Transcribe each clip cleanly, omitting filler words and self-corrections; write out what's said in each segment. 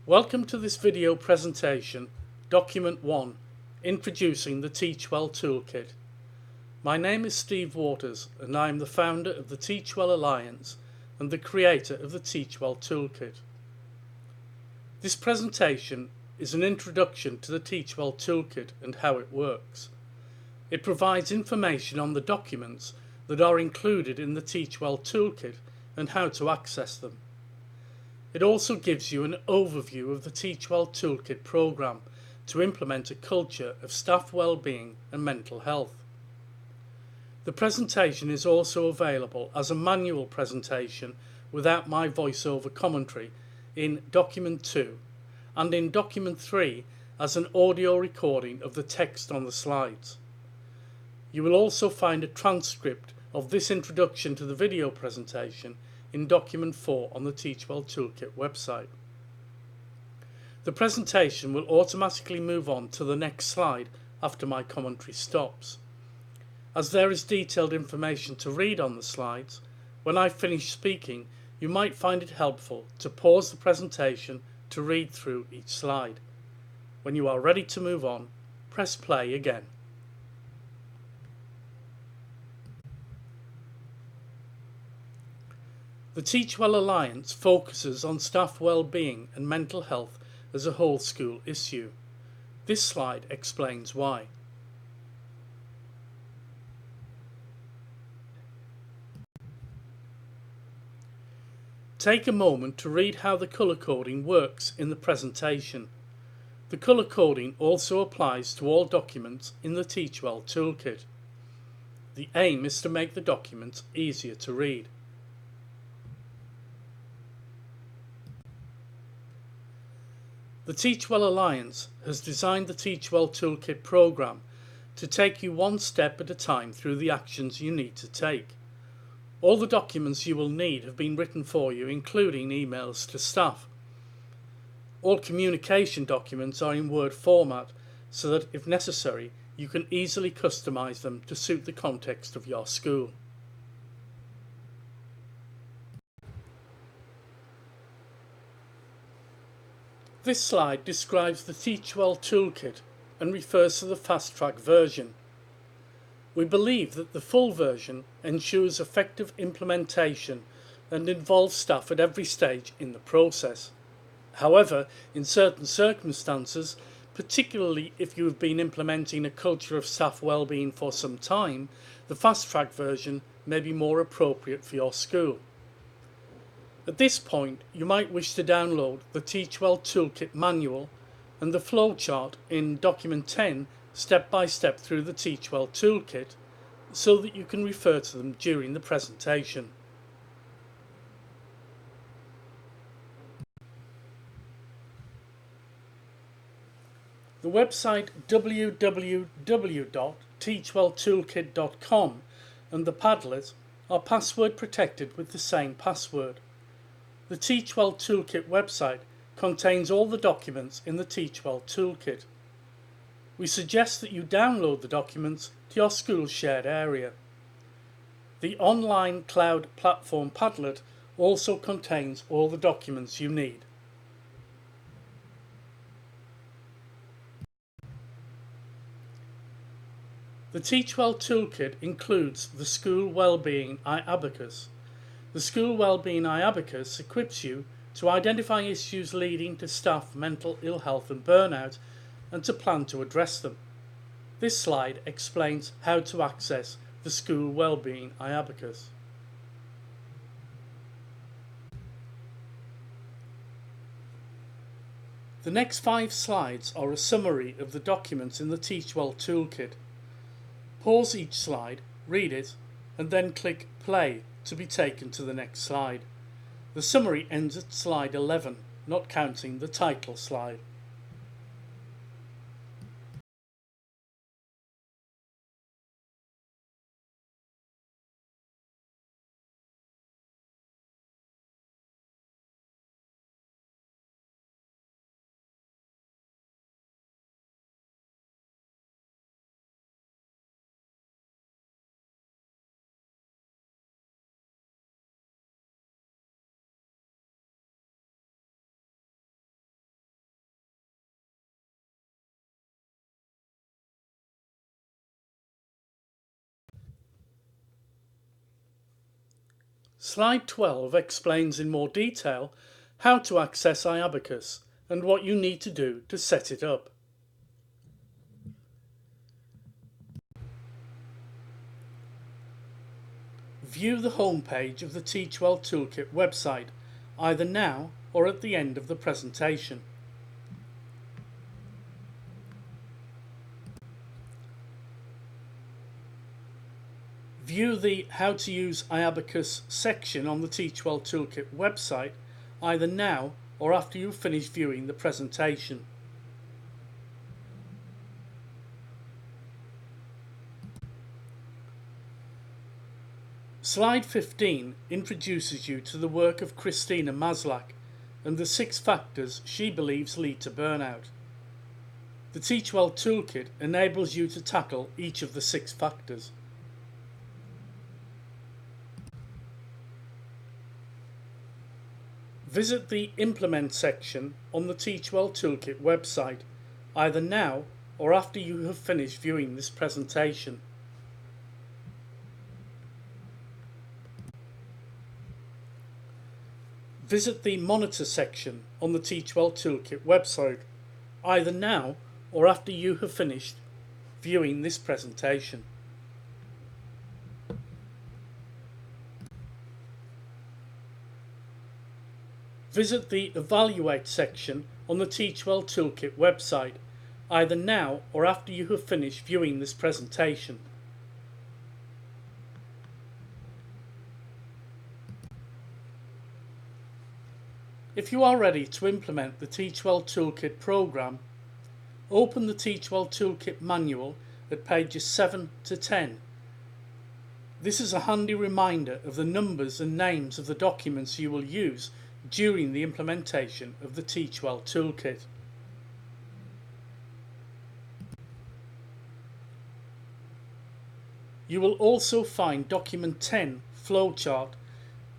Welcome to this video presentation, Document 1, Introducing the Teach Well Toolkit. My name is Steve Waters and I am the founder of the Teach Well Alliance and the creator of the Teach Well Toolkit. This presentation is an introduction to the Teach Well Toolkit and how it works. It provides information on the documents that are included in the Teach Well Toolkit and how to access them. It also gives you an overview of the Teach Well Toolkit programme to implement a culture of staff well-being and mental health. The presentation is also available as a manual presentation without my voiceover commentary in Document 2 and in Document 3 as an audio recording of the text on the slides. You will also find a transcript of this introduction to the video presentation in Document 4 on the Teach Well Toolkit website. The presentation will automatically move on to the next slide after my commentary stops. As there is detailed information to read on the slides, when I finish speaking, you might find it helpful to pause the presentation to read through each slide. When you are ready to move on, press play again. The Teach Well Alliance focuses on staff well-being and mental health as a whole school issue. This slide explains why. Take a moment to read how the colour coding works in the presentation. The colour coding also applies to all documents in the Teach Well Toolkit. The aim is to make the documents easier to read. The Teach Well Alliance has designed the Teach Well Toolkit programme to take you one step at a time through the actions you need to take. All the documents you will need have been written for you, including emails to staff. All communication documents are in Word format so that, if necessary, you can easily customise them to suit the context of your school. This slide describes the Teach Well Toolkit and refers to the fast-track version. We believe that the full version ensures effective implementation and involves staff at every stage in the process. However, in certain circumstances, particularly if you have been implementing a culture of staff well-being for some time, the fast-track version may be more appropriate for your school. At this point, you might wish to download the Teach Well Toolkit manual and the flowchart in Document 10 step by step through the Teach Well Toolkit so that you can refer to them during the presentation. The website www.teachwelltoolkit.com and the Padlet are password protected with the same password. The Teach Well Toolkit website contains all the documents in the Teach Well Toolkit. We suggest that you download the documents to your school's shared area. The online cloud platform Padlet also contains all the documents you need. The Teach Well Toolkit includes the School Wellbeing iAbacus. The School Wellbeing iAbacus equips you to identify issues leading to staff mental ill health and burnout and to plan to address them. This slide explains how to access the School Wellbeing iAbacus. The next 5 slides are a summary of the documents in the Teach Well Toolkit. Pause each slide, read it, and then click play to be taken to the next slide. The summary ends at slide 11, not counting the title slide. Slide 12 explains in more detail how to access iAbacus and what you need to do to set it up. View the home page of the Teach Well Toolkit website, either now or at the end of the presentation. View the How to Use iAbacus section on the Teach Well Toolkit website, either now or after you've finished viewing the presentation. Slide 15 introduces you to the work of Christina Maslach and the 6 factors she believes lead to burnout. The Teach Well Toolkit enables you to tackle each of the 6 factors. Visit the Implement section on the Teach Well Toolkit website, either now or after you have finished viewing this presentation. Visit the Monitor section on the Teach Well Toolkit website, either now or after you have finished viewing this presentation. Visit the Evaluate section on the Teach Well Toolkit website, either now or after you have finished viewing this presentation. If you are ready to implement the Teach Well Toolkit program, open the Teach Well Toolkit manual at pages 7 to 10. This is a handy reminder of the numbers and names of the documents you will use during the implementation of the Teach Well Toolkit. You will also find document 10 flowchart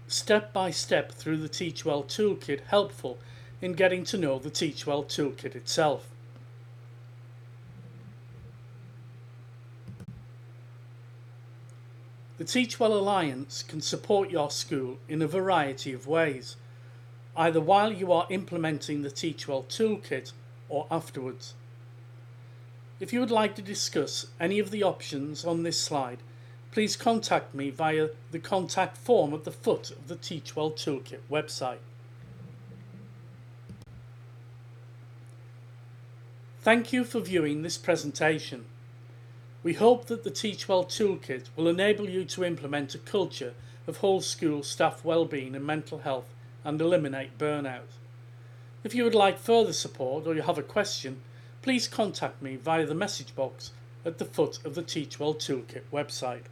step by step through the Teach Well Toolkit helpful in getting to know the Teach Well Toolkit itself. The Teach Well Alliance can support your school in a variety of ways, either while you are implementing the Teach Well Toolkit or afterwards. If you would like to discuss any of the options on this slide, please contact me via the contact form at the foot of the Teach Well Toolkit website. Thank you for viewing this presentation. We hope that the Teach Well Toolkit will enable you to implement a culture of whole school staff well-being and mental health and eliminate burnout. If you would like further support or you have a question, please contact me via the message box at the foot of the Teach Well Toolkit website.